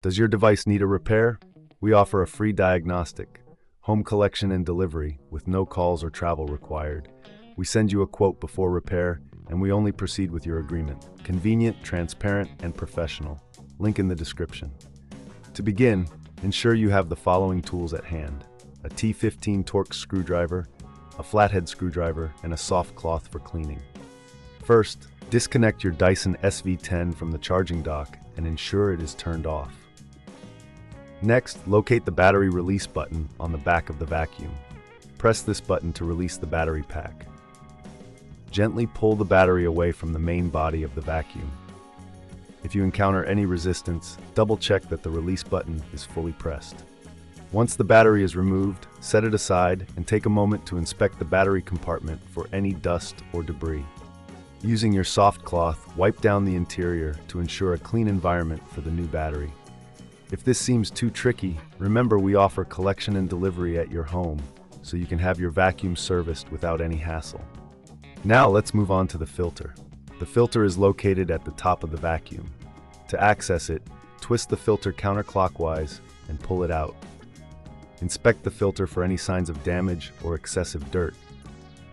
Does your device need a repair? We offer a free diagnostic, home collection and delivery with no calls or travel required. We send you a quote before repair, and we only proceed with your agreement. Convenient, transparent, and professional. Link in the description. To begin, ensure you have the following tools at hand: a T15 Torx screwdriver, a flathead screwdriver, and a soft cloth for cleaning. First, disconnect your Dyson SV10 from the charging dock and ensure it is turned off. Next, locate the battery release button on the back of the vacuum. Press this button to release the battery pack. Gently pull the battery away from the main body of the vacuum. If you encounter any resistance, double-check that the release button is fully pressed. Once the battery is removed, set it aside and take a moment to inspect the battery compartment for any dust or debris. Using your soft cloth, wipe down the interior to ensure a clean environment for the new battery. If this seems too tricky, remember we offer collection and delivery at your home, so you can have your vacuum serviced without any hassle. Now let's move on to the filter. The filter is located at the top of the vacuum. To access it, twist the filter counterclockwise and pull it out. Inspect the filter for any signs of damage or excessive dirt.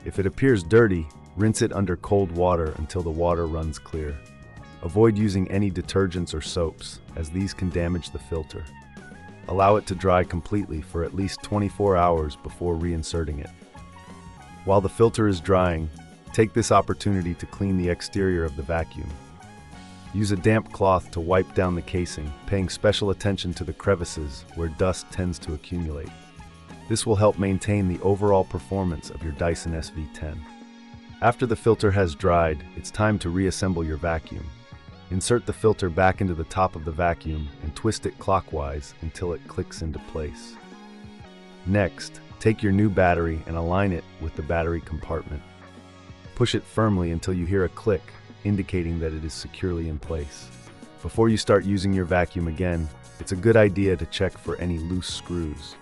If it appears dirty, rinse it under cold water until the water runs clear. Avoid using any detergents or soaps, as these can damage the filter. Allow it to dry completely for at least 24 hours before reinserting it. While the filter is drying, take this opportunity to clean the exterior of the vacuum. Use a damp cloth to wipe down the casing, paying special attention to the crevices where dust tends to accumulate. This will help maintain the overall performance of your Dyson SV10. After the filter has dried, it's time to reassemble your vacuum. Insert the filter back into the top of the vacuum and twist it clockwise until it clicks into place. Next, take your new battery and align it with the battery compartment. Push it firmly until you hear a click, indicating that it is securely in place. Before you start using your vacuum again, it's a good idea to check for any loose screws.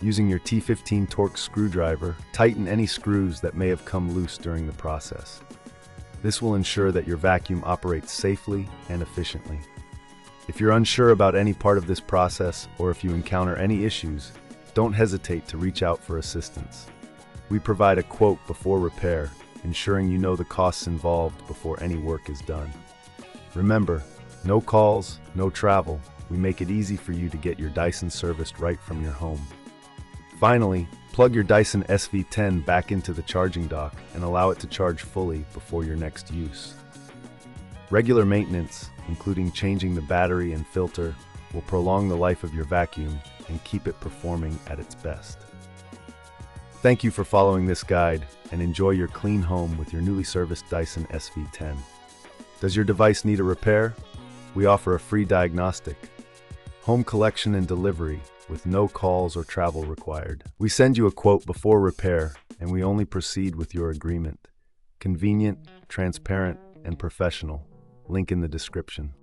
Using your T15 Torx screwdriver, tighten any screws that may have come loose during the process. This will ensure that your vacuum operates safely and efficiently. If you're unsure about any part of this process, or if you encounter any issues, don't hesitate to reach out for assistance. We provide a quote before repair, ensuring you know the costs involved before any work is done. Remember, no calls, no travel. We make it easy for you to get your Dyson serviced right from your home. Finally, plug your Dyson SV10 back into the charging dock and allow it to charge fully before your next use. Regular maintenance, including changing the battery and filter, will prolong the life of your vacuum and keep it performing at its best. Thank you for following this guide, and enjoy your clean home with your newly serviced Dyson SV10. Does your device need a repair? We offer a free diagnostic, home collection and delivery with no calls or travel required. We send you a quote before repair, and we only proceed with your agreement. Convenient, transparent, and professional. Link in the description.